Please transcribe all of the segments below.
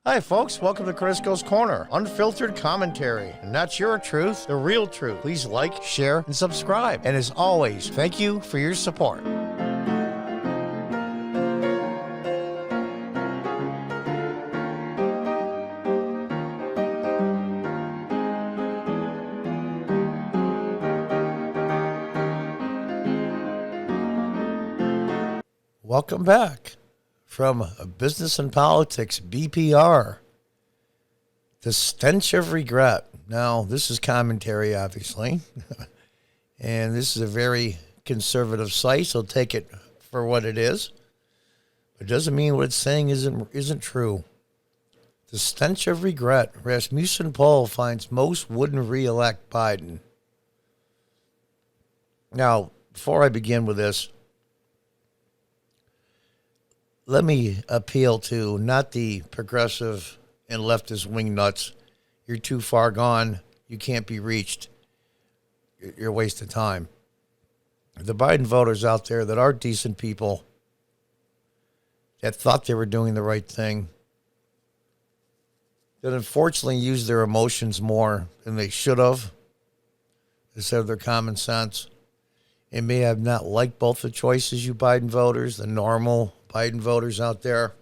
Hi, folks. Welcome to Crisco's Corner. Unfiltered commentary. And not your truth, the real truth. Please like, share, and subscribe. And as always, thank you for your support. Welcome back from Business and Politics, BPR. The stench of regret. Now, this is commentary, obviously, and this is a very conservative site, so take it for what it is. It doesn't mean what it's saying isn't true. The stench of regret. Rasmussen poll finds most wouldn't re-elect Biden. Now, before I begin with this, let me appeal to not the progressive and leftist wing nuts. You're too far gone. You can't be reached. You're a waste of time. The Biden voters out there that are decent people, that thought they were doing the right thing, that unfortunately use their emotions more than they should have instead of their common sense, and may have not liked both the choices, you Biden voters, the normal Biden voters out there.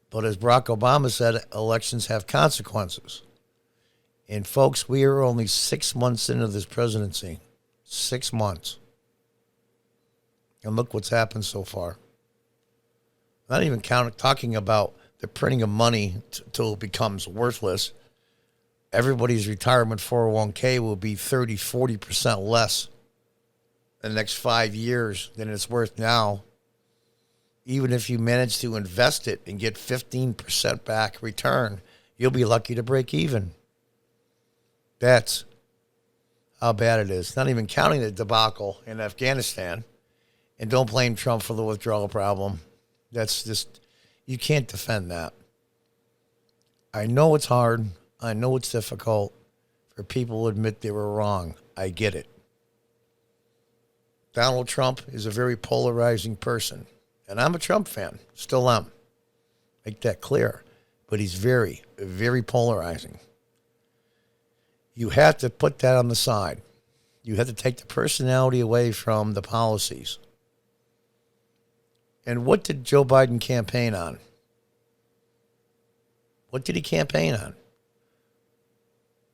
But as Barack Obama said, elections have consequences. And folks, we are only 6 months into this presidency. 6 months. And look what's happened so far. Not even talking about the printing of money till it becomes worthless. Everybody's retirement 401k will be 30-40% less in the next 5 years than it's worth now. Even if you manage to invest it and get 15% back return, you'll be lucky to break even. That's how bad it is. Not even counting the debacle in Afghanistan. And don't blame Trump for the withdrawal problem. That's just, you can't defend that. I know it's hard. I know it's difficult for people to admit they were wrong. I get it. Donald Trump is a very polarizing person. And I'm a Trump fan. Still am. Make that clear. But he's very, very polarizing. You have to put that on the side. You have to take the personality away from the policies. And what did Joe Biden campaign on? What did he campaign on?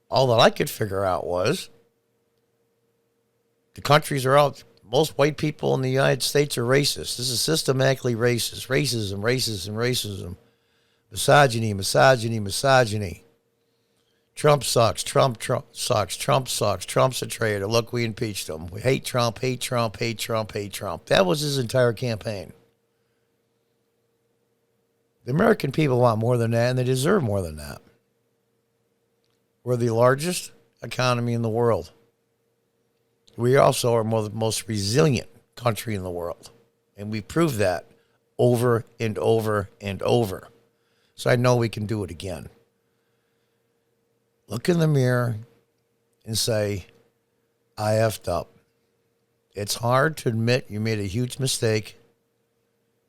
All that I could figure out was the countries are out. Most white people in the United States are racist. This is systematically racist. Racism, racism, racism. Misogyny, misogyny, misogyny. Trump sucks. Trump sucks. Trump sucks. Trump's a traitor. Look, we impeached him. We hate Trump, hate Trump, hate Trump, hate Trump. That was his entire campaign. The American people want more than that, and they deserve more than that. We're the largest economy in the world. We also are the most resilient country in the world. And we prove that over and over and over. So I know we can do it again. Look in the mirror and say, I effed up. It's hard to admit you made a huge mistake.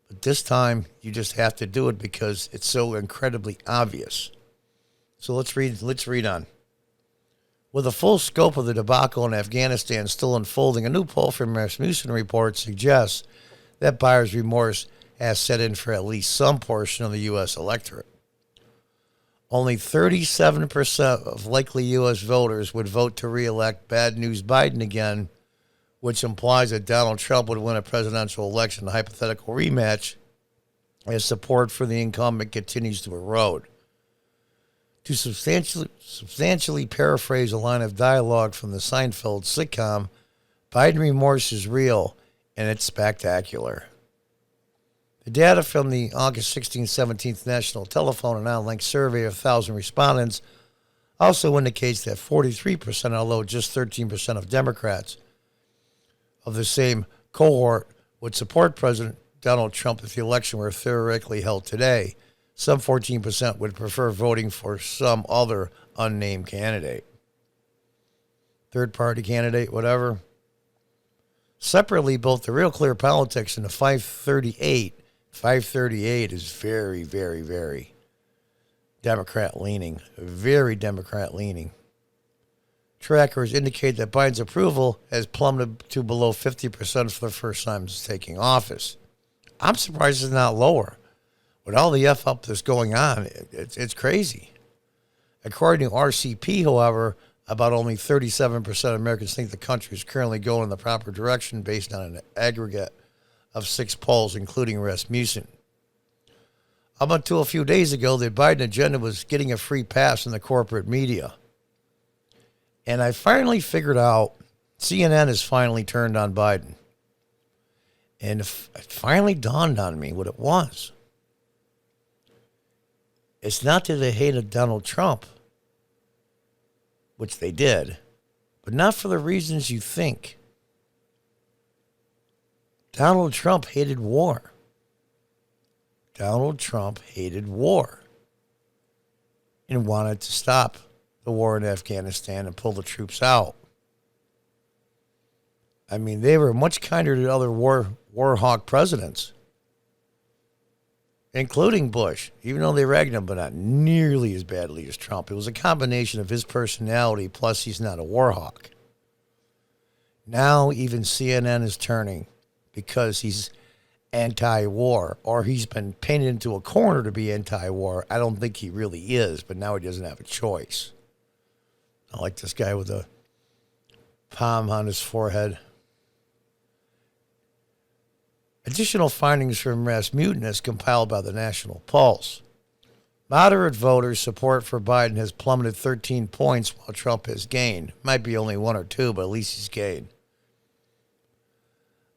But this time, you just have to do it because it's so incredibly obvious. So let's read on. With the full scope of the debacle in Afghanistan still unfolding, a new poll from Rasmussen report suggests that buyer's remorse has set in for at least some portion of the U.S. electorate. Only 37% of likely U.S. voters would vote to re-elect Bad News Biden again, which implies that Donald Trump would win a presidential election, a hypothetical rematch, as support for the incumbent continues to erode. To substantially paraphrase a line of dialogue from the Seinfeld sitcom, Biden remorse is real, and it's spectacular. The data from the August 16-17 National Telephone and Online Survey of 1,000 respondents also indicates that 43%, although just 13% of Democrats of the same cohort would support President Donald Trump if the election were theoretically held today. Some 14% would prefer voting for some other unnamed candidate. Third-party candidate, whatever. Separately, both the Real Clear Politics and the 538 is very, very, very Democrat leaning, very Democrat leaning. Trackers indicate that Biden's approval has plummeted to below 50% for the first time since taking office. I'm surprised it's not lower. With all the F up that's going on, it's crazy. According to RCP, however, about only 37% of Americans think the country is currently going in the proper direction based on an aggregate of 6 polls, including Rasmussen. Up until a few days ago, the Biden agenda was getting a free pass in the corporate media. And I finally figured out CNN has finally turned on Biden. And it finally dawned on me what it was. It's not that they hated Donald Trump, which they did, but not for the reasons you think. Donald Trump hated war. Donald Trump hated war and wanted to stop the war in Afghanistan and pull the troops out. I mean, they were much kinder to other war hawk presidents, including Bush, even though they ragged him, but not nearly as badly as Trump. It was a combination of his personality, plus he's not a war hawk. Now even CNN is turning because he's anti-war, or he's been painted into a corner to be anti-war. I don't think he really is, but now he doesn't have a choice. I like this guy with a palm on his forehead. Additional findings from Rasmussen as compiled by the National Pulse. Moderate voters' support for Biden has plummeted 13 points while Trump has gained. Might be only 1 or 2, but at least he's gained.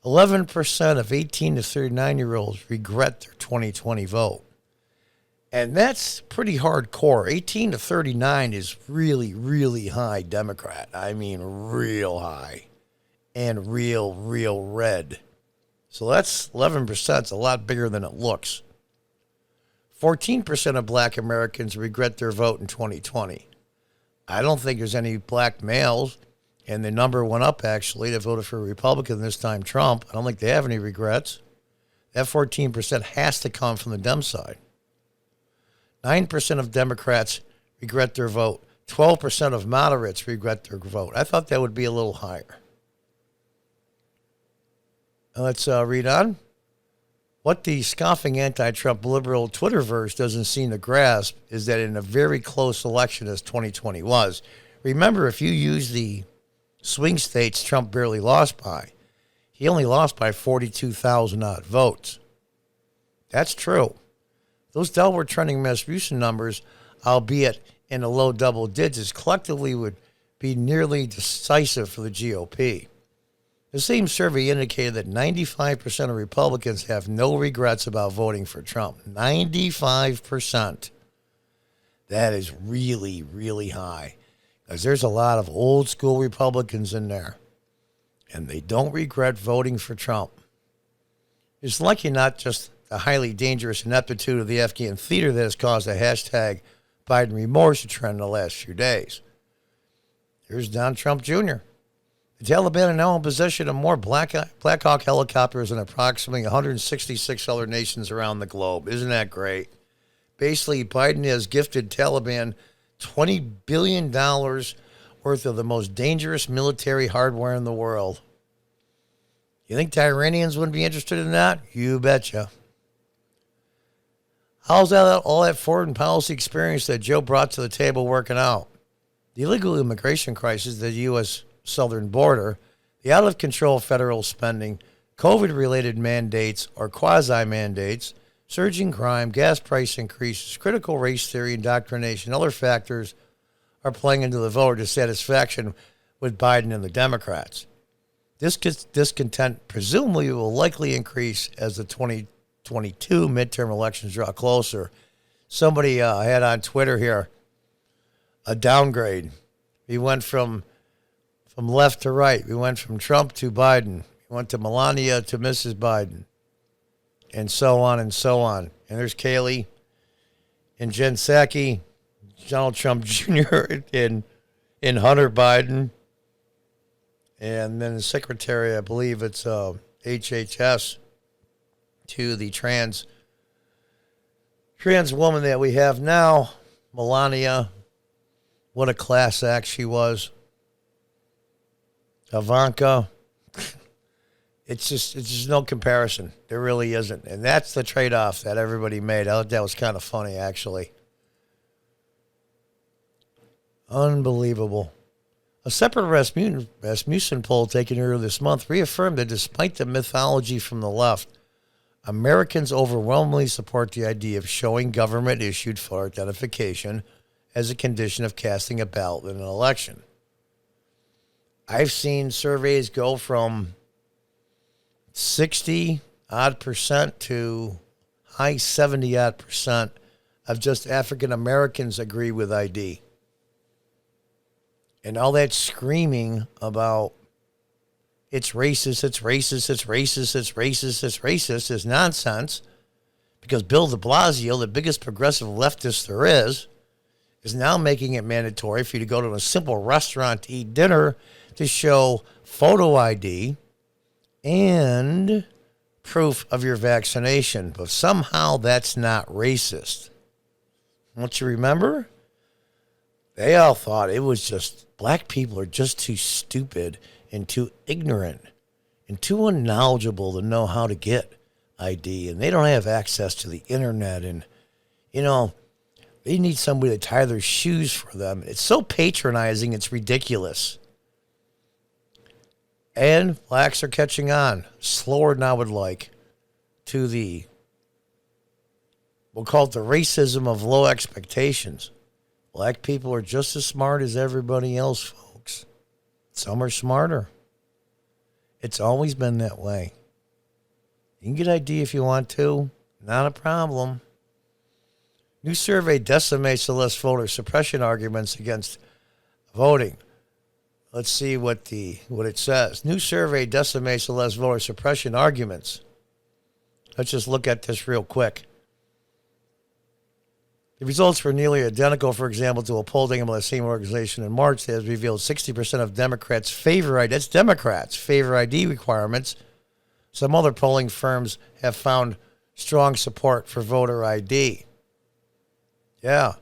11% of 18 to 39-year-olds regret their 2020 vote. And that's pretty hardcore. 18 to 39 is really, really high Democrat. I mean, real high. And real red. So that's 11%. It's a lot bigger than it looks. 14% of black Americans regret their vote in 2020. I don't think there's any black males, and the number went up, actually, that voted for a Republican, this time Trump. I don't think they have any regrets. That 14% has to come from the Dem side. 9% of Democrats regret their vote. 12% of moderates regret their vote. I thought that would be a little higher. Let's read on. What the scoffing anti-Trump liberal Twitterverse doesn't seem to grasp is that in a very close election as 2020 was, remember, if you use the swing states Trump barely lost by, he only lost by 42,000 odd votes. That's true. Those downward trending Rasmussen numbers, albeit in the low double digits, collectively would be nearly decisive for the GOP. The same survey indicated that 95% of Republicans have no regrets about voting for Trump. 95%. That is really, really high. Because there's a lot of old school Republicans in there. And they don't regret voting for Trump. It's likely not just the highly dangerous ineptitude of the Afghan theater that has caused a hashtag Biden remorse to trend in the last few days. Here's Donald Trump Jr. The Taliban are now in possession of more Black Hawk helicopters than approximately 166 other nations around the globe. Isn't that great? Basically, Biden has gifted Taliban $20 billion worth of the most dangerous military hardware in the world. You think the Iranians wouldn't be interested in that? You betcha. How's all that foreign policy experience that Joe brought to the table working out? The illegal immigration crisis at the U.S. southern border, the out-of-control federal spending, COVID-related mandates or quasi-mandates, surging crime, gas price increases, critical race theory, indoctrination, other factors are playing into the voter dissatisfaction with Biden and the Democrats. This discontent presumably will likely increase as the 2022 midterm elections draw closer. Somebody had on Twitter here a downgrade. We went from left to right. We went from Trump to Biden. We went to Melania to Mrs. Biden. And so on and so on. And there's Kaylee and Jen Psaki, Donald Trump Jr. and Hunter Biden. And then the secretary, I believe it's HHS, to the trans woman that we have now. Melania, what a class act she was. Ivanka, it's just no comparison. There really isn't. And that's the trade-off that everybody made. I thought that was kind of funny, actually. Unbelievable. A separate Rasmussen poll taken earlier this month reaffirmed that despite the mythology from the left, Americans overwhelmingly support the idea of showing government-issued photo identification as a condition of casting a ballot in an election. I've seen surveys go from 60-odd% to high 70-odd% of just African Americans agree with ID. And all that screaming about it's racist, it's racist, it's racist, it's racist, it's racist is nonsense, because Bill de Blasio, the biggest progressive leftist there is now making it mandatory for you to go to a simple restaurant to eat dinner to show photo ID and proof of your vaccination. But somehow that's not racist. Don't you remember? They all thought it was just black people are just too stupid and too ignorant and too unknowledgeable to know how to get ID. And they don't have access to the internet. And, you know, they need somebody to tie their shoes for them. It's so patronizing, it's ridiculous. And blacks are catching on, slower than I would like, to we'll call it the racism of low expectations. Black people are just as smart as everybody else, folks. Some are smarter. It's always been that way. You can get ID if you want to. Not a problem. New survey decimates the less voter suppression arguments against voting. Let's see what it says. New survey decimates the less voter suppression arguments. Let's just look at this real quick. The results were nearly identical, for example, to a poll taken by the same organization in March that has revealed 60% of Democrats favor ID. That's Democrats favor ID requirements. Some other polling firms have found strong support for voter ID. Yeah.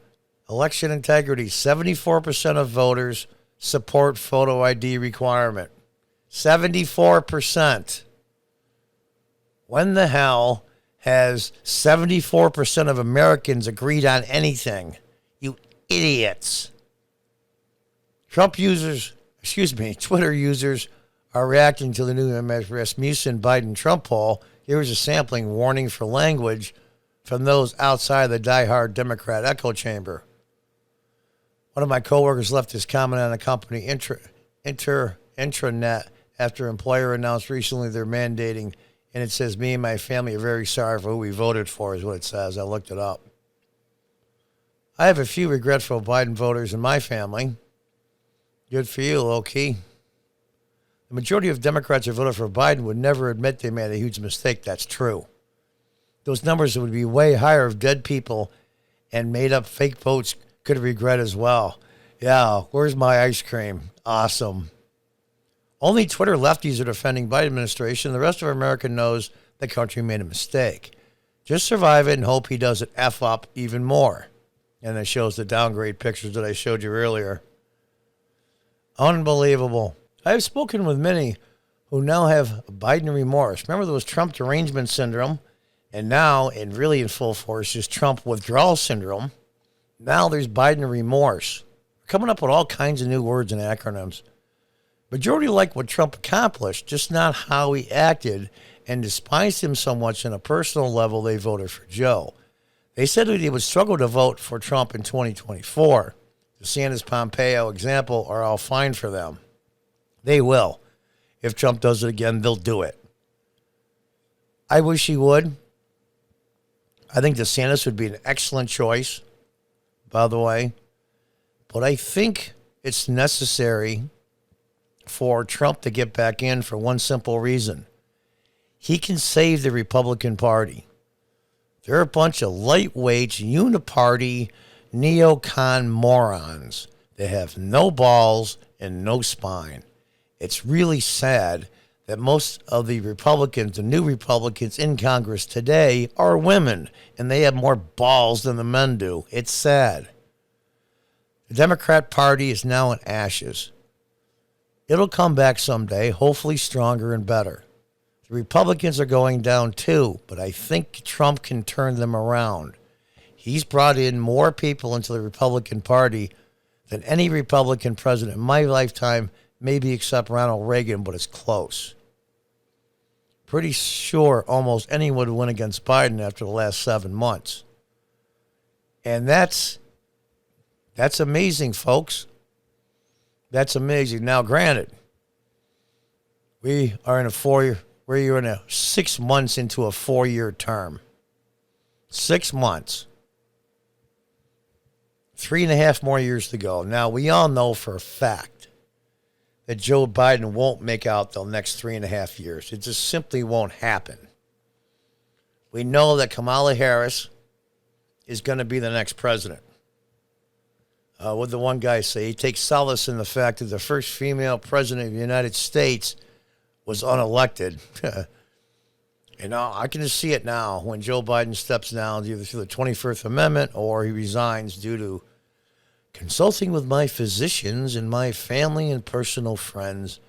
Election integrity. 74% of voters support photo ID requirement. 74%. When the hell has 74% of Americans agreed on anything? You idiots. Twitter users are reacting to the new Rasmussen Biden-Trump poll. Here was a sampling warning for language from those outside the diehard Democrat echo chamber. One of my coworkers left his comment on a company intranet after employer announced recently they're mandating, and it says, "Me and my family are very sorry for who we voted for," is what it says. I looked it up. I have a few regretful Biden voters in my family. Good for you, low-key. The majority of Democrats who voted for Biden would never admit they made a huge mistake. That's true. Those numbers would be way higher if dead people and made-up fake votes could regret as well. Yeah, where's my ice cream? Awesome. Only Twitter lefties are defending Biden administration. The rest of America knows the country made a mistake. Just survive it and hope he doesn't F up even more. And it shows the downgrade pictures that I showed you earlier. Unbelievable. I've spoken with many who now have Biden remorse. Remember, there was Trump derangement syndrome, and now, and really in full force, is Trump withdrawal syndrome. Now there's Biden remorse. We're coming up with all kinds of new words and acronyms. Majority like what Trump accomplished, just not how he acted, and despised him so much on a personal level they voted for Joe. They said that they would struggle to vote for Trump in 2024. DeSantis, Pompeo example are all fine for them. They will. If Trump does it again, they'll do it. I wish he would. I think DeSantis would be an excellent choice, by the way. But I think it's necessary for Trump to get back in for one simple reason. He can save the Republican Party. They're a bunch of lightweights, uniparty, neocon morons that have no balls and no spine. It's really sad that most of the Republicans, the new Republicans in Congress today, are women, and they have more balls than the men do. It's sad. The Democrat Party is now in ashes. It'll come back someday, hopefully stronger and better. The Republicans are going down too, but I think Trump can turn them around. He's brought in more people into the Republican Party than any Republican president in my lifetime, maybe except Ronald Reagan, but it's close. Pretty sure almost anyone would win against Biden after the last 7 months. And that's amazing, folks. That's amazing. Now, granted, we are in a 6 months into a 4-year term. 6 months. 3.5 more years to go. Now, we all know for a fact that Joe Biden won't make out the next 3.5 years. It just simply won't happen. We know that Kamala Harris is going to be the next president. What did the one guy say? He takes solace in the fact that the first female president of the United States was unelected. I can just see it now when Joe Biden steps down either through the 21st Amendment or he resigns due to consulting with my physicians and my family and personal friends,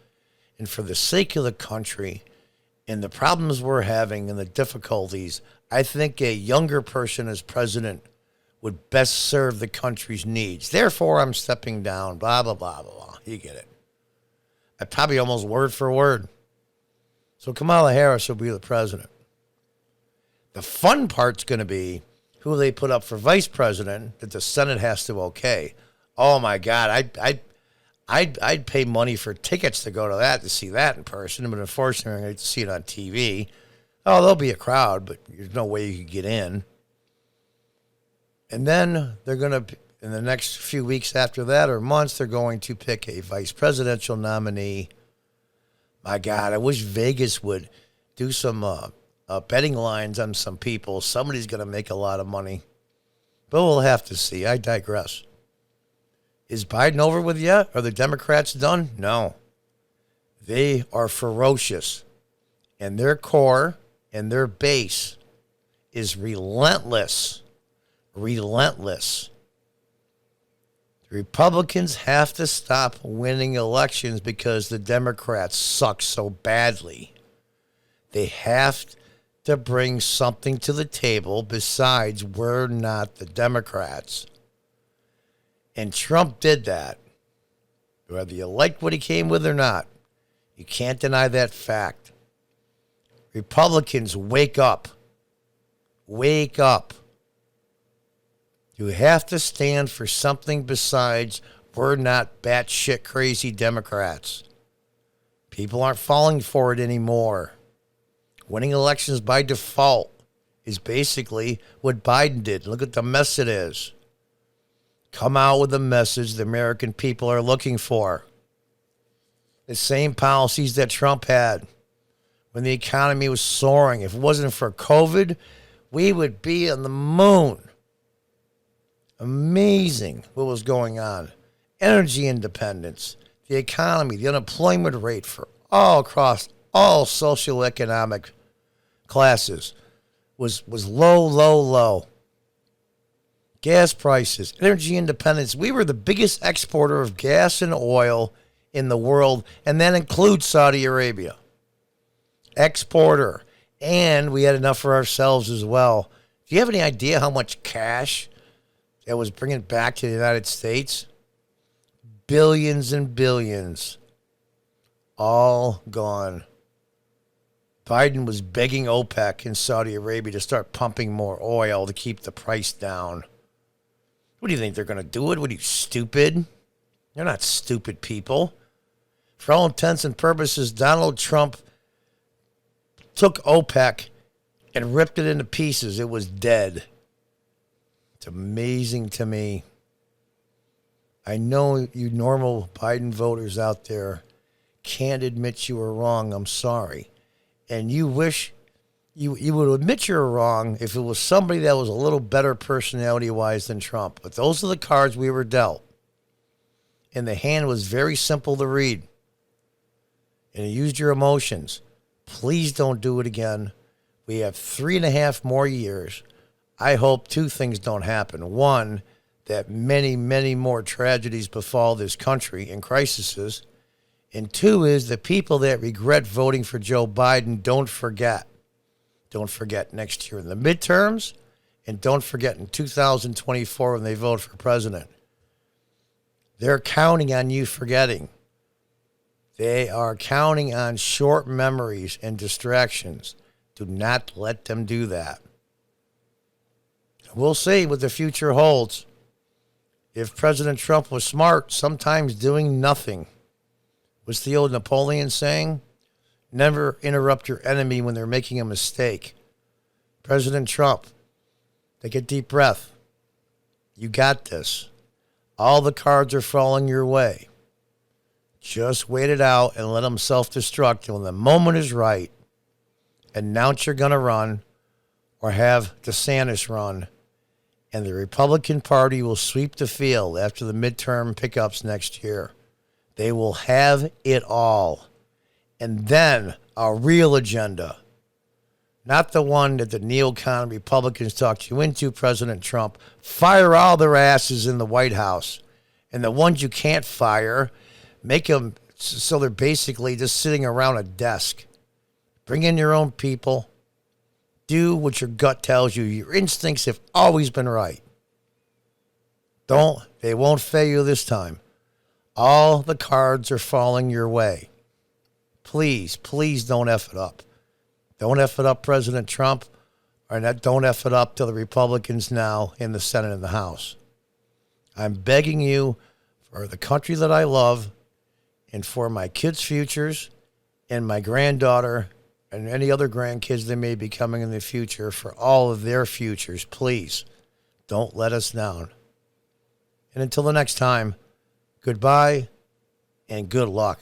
and for the sake of the country and the problems we're having and the difficulties, I think a younger person as president would best serve the country's needs. Therefore, I'm stepping down, blah, blah, blah, blah, blah. You get it. I probably almost word for word. So Kamala Harris will be the president. The fun part's going to be who they put up for vice president that the Senate has to okay. Oh, my God. I'd pay money for tickets to go to that, to see that in person. But unfortunately, I'm going to see it on TV. Oh, there'll be a crowd, but there's no way you can get in. And then they're going to, in the next few weeks after that or months, they're going to pick a vice presidential nominee. My God, I wish Vegas would do some betting lines on some people. Somebody's going to make a lot of money. But we'll have to see. I digress. Is Biden over with yet? Are the Democrats done? No. They are ferocious. And their core and their base is relentless. Relentless. The Republicans have to stop winning elections because the Democrats suck so badly. They have to bring something to the table besides we're not the Democrats. And Trump did that. Whether you like what he came with or not, you can't deny that fact. Republicans, wake up. Wake up. You have to stand for something besides we're not batshit crazy Democrats. People aren't falling for it anymore. Winning elections by default is basically what Biden did. Look at the mess it is. Come out with a message the American people are looking for. The same policies that Trump had when the economy was soaring. If it wasn't for COVID, we would be on the moon. Amazing what was going on. Energy independence, the economy, the unemployment rate for all across all socioeconomic classes was low, low, low. Gas prices, energy independence. We were the biggest exporter of gas and oil in the world, and that includes Saudi Arabia. Exporter. And we had enough for ourselves as well. Do you have any idea how much cash that was bringing it back to the United States? Billions and billions. All gone. Biden was begging OPEC in Saudi Arabia to start pumping more oil to keep the price down. What do you think, they're going to do it? What are you, stupid? They're not stupid people. For all intents and purposes, Donald Trump took OPEC and ripped it into pieces. It was dead. It's amazing to me. I know you normal Biden voters out there can't admit you were wrong. I'm sorry. And you wish you would admit you're wrong if it was somebody that was a little better personality-wise than Trump. But those are the cards we were dealt. And the hand was very simple to read. And you used your emotions. Please don't do it again. We have 3.5 more years. I hope two things don't happen. One, that many, many more tragedies befall this country and crises. And two is the people that regret voting for Joe Biden, don't forget. Don't forget next year in the midterms, and don't forget in 2024 when they vote for president. They're counting on you forgetting. They are counting on short memories and distractions. Do not let them do that. We'll see what the future holds. If President Trump was smart, sometimes doing nothing. What's the old Napoleon saying? Never interrupt your enemy when they're making a mistake. President Trump, take a deep breath. You got this. All the cards are falling your way. Just wait it out and let them self-destruct. And when the moment is right, announce you're going to run or have DeSantis run. And the Republican Party will sweep the field after the midterm pickups next year. They will have it all. And then a real agenda. Not the one that the neocon Republicans talked you into, President Trump. Fire all their asses in the White House. And the ones you can't fire, make them so they're basically just sitting around a desk. Bring in your own people. Do what your gut tells you. Your instincts have always been right. They won't fail you this time. All the cards are falling your way. Please, please don't F it up. Don't F it up, President Trump, or don't F it up to the Republicans now in the Senate and the House. I'm begging you for the country that I love and for my kids' futures and my granddaughter and any other grandkids that may be coming in the future, for all of their futures, please don't let us down. And until the next time, goodbye and good luck.